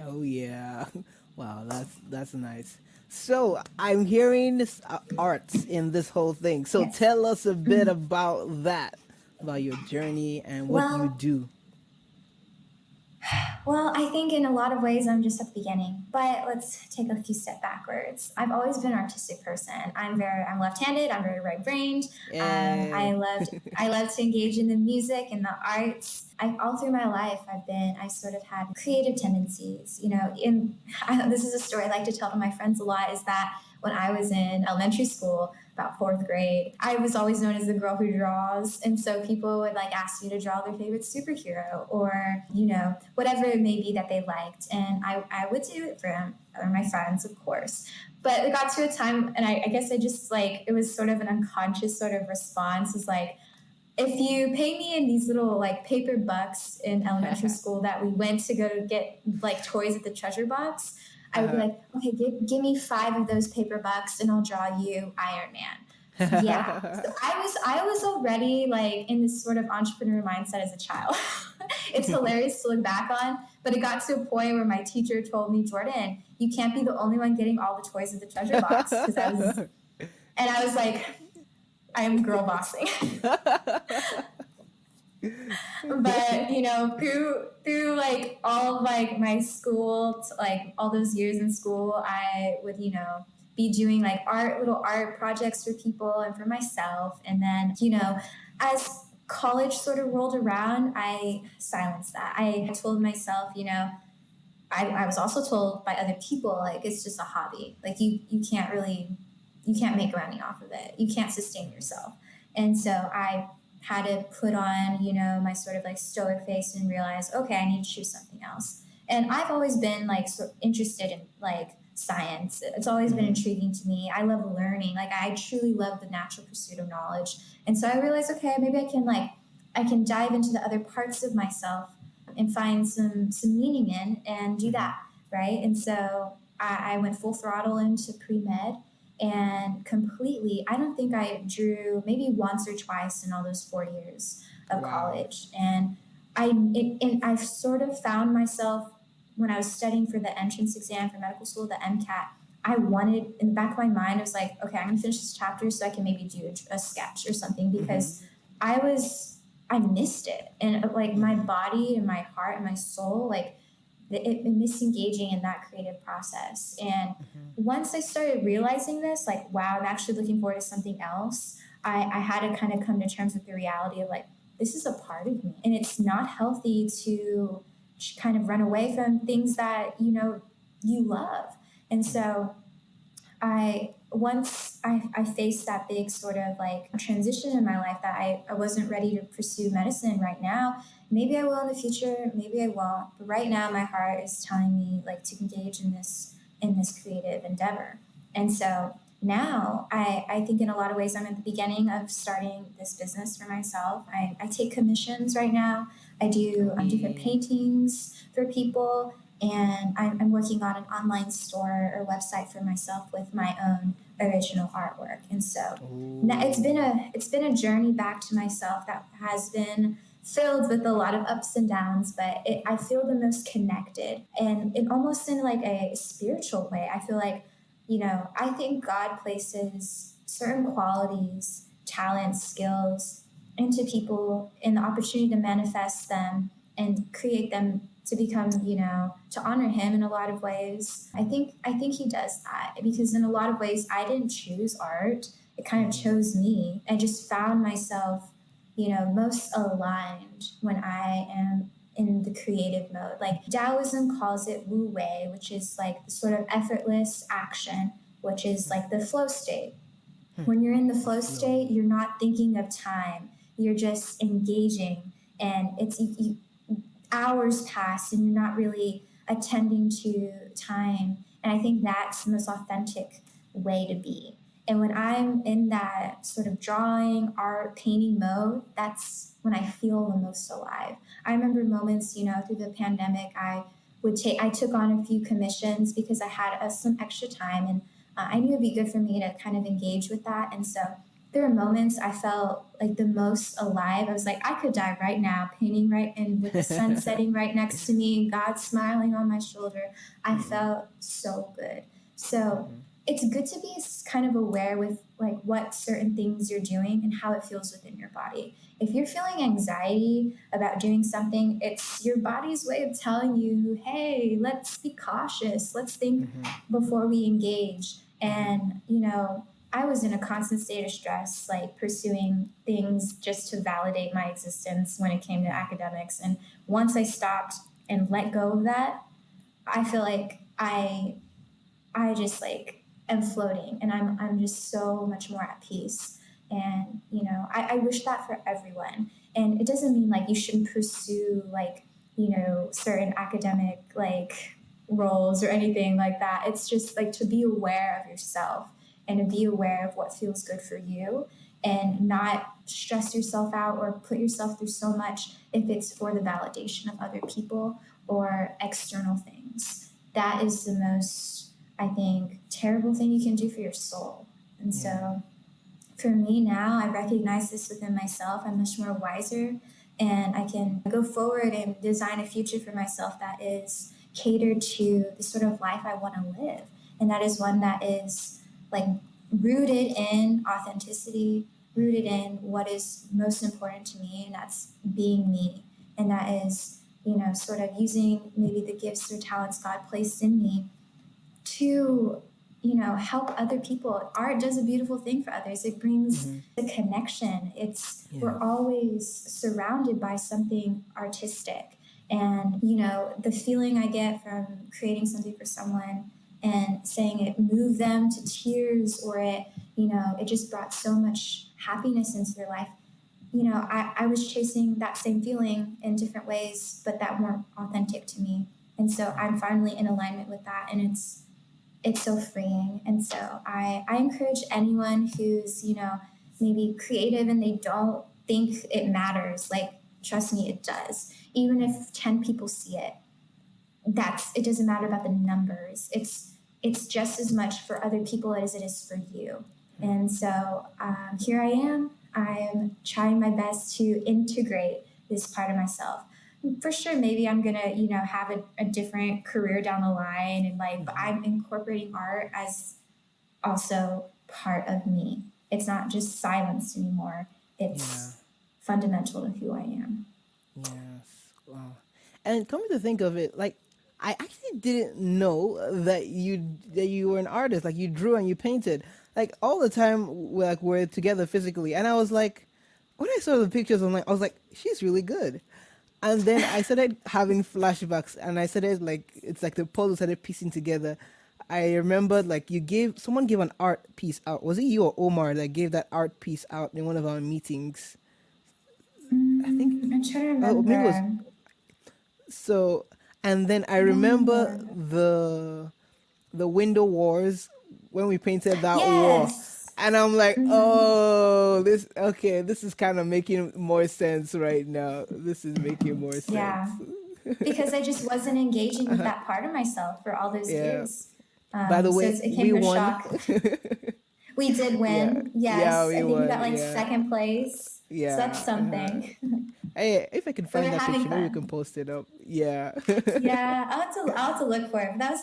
Oh yeah. Wow, that's nice. So I'm hearing this, arts in this whole thing. So Yes. tell us a bit about that, about your journey and what you Well, do. Well, I think in a lot of ways I'm just at the beginning, but let's take a few steps backwards. I've always been an artistic person. I'm left-handed. I'm very right-brained. Eh, I love to engage in the music and the arts. All through my life, I sort of had creative tendencies. This is a story I like to tell to my friends a lot. Is that when I was in elementary school, about fourth grade, I was always known as the girl who draws. And so people would like ask me to draw their favorite superhero or, whatever it may be that they liked. And I would do it for them or my friends, of course. But it got to a time, and I guess I just like, it was sort of an unconscious sort of response is like, if you pay me in these little like paper bucks in elementary school that we went to go to get like toys at the treasure box, I would be like, okay, give me 5 of those paper bucks and I'll draw you Iron Man. Yeah. So I was already like in this sort of entrepreneur mindset as a child. It's hilarious to look back on, but it got to a point where my teacher told me, Jordyn, you can't be the only one getting all the toys at the treasure box and I was like, I am girl bossing. But through like all of like my school, like all those years in school, I would be doing like little art projects for people and for myself, and then as college sort of rolled around, I silenced that. I told myself, I was also told by other people like it's just a hobby, like you can't make money off of it, you can't sustain yourself. And so I had to put on, my sort of like stoic face and realize, okay, I need to choose something else. And I've always been like interested in like science. It's always been intriguing to me. I love learning. Like I truly love the natural pursuit of knowledge. And so I realized, okay, maybe I can dive into the other parts of myself and find some meaning in and do that, right? And so I went full throttle into pre-med and completely, I don't think I drew maybe once or twice in all those 4 years of Wow. college. And I sort of found myself when I was studying for the entrance exam for medical school, the MCAT. I wanted, in the back of my mind, I was like, okay, I'm gonna finish this chapter so I can maybe do a sketch or something, because I was I missed it, and like my body and my heart and my soul, like it misengaging in that creative process. And once I started realizing this, like, wow, I'm actually looking forward to something else, I had to kind of come to terms with the reality of like, this is a part of me. And it's not healthy to kind of run away from things that, you love. And so I faced that big sort of like transition in my life that I wasn't ready to pursue medicine right now. Maybe I will in the future, maybe I won't. But right now my heart is telling me like to engage in this creative endeavor. And so now I think in a lot of ways I'm at the beginning of starting this business for myself. I take commissions right now. I do Oh different yeah. paintings for people, and I'm working on an online store or website for myself with my own original artwork. And so Oh. it's been a journey back to myself that has been filled with a lot of ups and downs, but I feel the most connected, and almost in like a spiritual way. I feel like, I think God places certain qualities, talents, skills into people and the opportunity to manifest them and create them to become, to honor him in a lot of ways. I think he does that because in a lot of ways I didn't choose art. It kind of chose me. I just found myself, most aligned when I am in the creative mode. Like Taoism calls it Wu Wei, which is like the sort of effortless action, which is like the flow state. When you're in the The flow flow. state, you're not thinking of time. You're just engaging, and hours pass, and you're not really attending to time. And I think that's the most authentic way to be. And when I'm in that sort of drawing, art, painting mode, that's when I feel the most alive. I remember moments, through the pandemic, I took on a few commissions because I had some extra time, and I knew it'd be good for me to kind of engage with that. And so there were moments I felt like the most alive. I was like, I could die right now, painting right and with the sun setting right next to me, God smiling on my shoulder. I Mm-mm. felt so good. So Mm-hmm. it's good to be kind of aware with like what certain things you're doing and how it feels within your body. If you're feeling anxiety about doing something, it's your body's way of telling you, hey, let's be cautious. Let's think Mm-hmm. before we engage. Mm-hmm. And, I was in a constant state of stress, like pursuing things just to validate my existence when it came to academics. And once I stopped and let go of that, I feel like I just like am floating and I'm just so much more at peace. And I wish that for everyone. And it doesn't mean like you shouldn't pursue like, certain academic like roles or anything like that. It's just like to be aware of yourself and to be aware of what feels good for you and not stress yourself out or put yourself through so much if it's for the validation of other people or external things. That is the most, I think, terrible thing you can do for your soul. And Yeah. so for me now, I recognize this within myself. I'm much more wiser and I can go forward and design a future for myself that is catered to the sort of life I want to live. And that is one that is like rooted in authenticity, rooted in what is most important to me, and that's being me. And that is, sort of using maybe the gifts or talents God placed in me to help other people. Art does a beautiful thing for others. It brings Mm-hmm. a connection. It's Yes. We're always surrounded by something artistic. And the feeling I get from creating something for someone and saying it moved them to tears, or it just brought so much happiness into their life. I was chasing that same feeling in different ways, but that weren't authentic to me. And so I'm finally in alignment with that, and it's so freeing. And so I encourage anyone who's, maybe creative and they don't think it matters. Like, trust me, it does. Even if 10 people see it, it doesn't matter about the numbers. It's just as much for other people as it is for you. And so here I am. I'm trying my best to integrate this part of myself. For sure, maybe I'm gonna, have a different career down the line, and like, but Mm-hmm. I'm incorporating art as also part of me. It's not just silenced anymore. Yeah. It's fundamental to who I am. Yes. Wow. And coming to think of it, like I actually didn't know that you were an artist. Like you drew and you painted. Like all the time, we're together physically, and I was like, when I saw the pictures, I was like, she's really good. And then I started having flashbacks, and I started like it's like the puzzle started piecing together. I remembered like someone gave an art piece out. Was it you or Omar that gave that art piece out in one of our meetings? I think. I'm trying to Oh, maybe it was remember. so. And then I I don't remember remember. the window wars when we painted that wall, Yes. and I'm like, Hmm. oh, this okay. This is kind of making more sense right now. This is making more Yeah. sense. Because I just wasn't engaging with that part of myself for all those Yeah. years. By the So way, it came we as a won. shock. We did Yeah, win. yeah, Yes. we I think we got won. like Yeah, second place. So that's yeah. something. Hey, if I can We find were that having picture, maybe we can fun. post it up. Yeah. Yeah. I'll have to look for it. But that was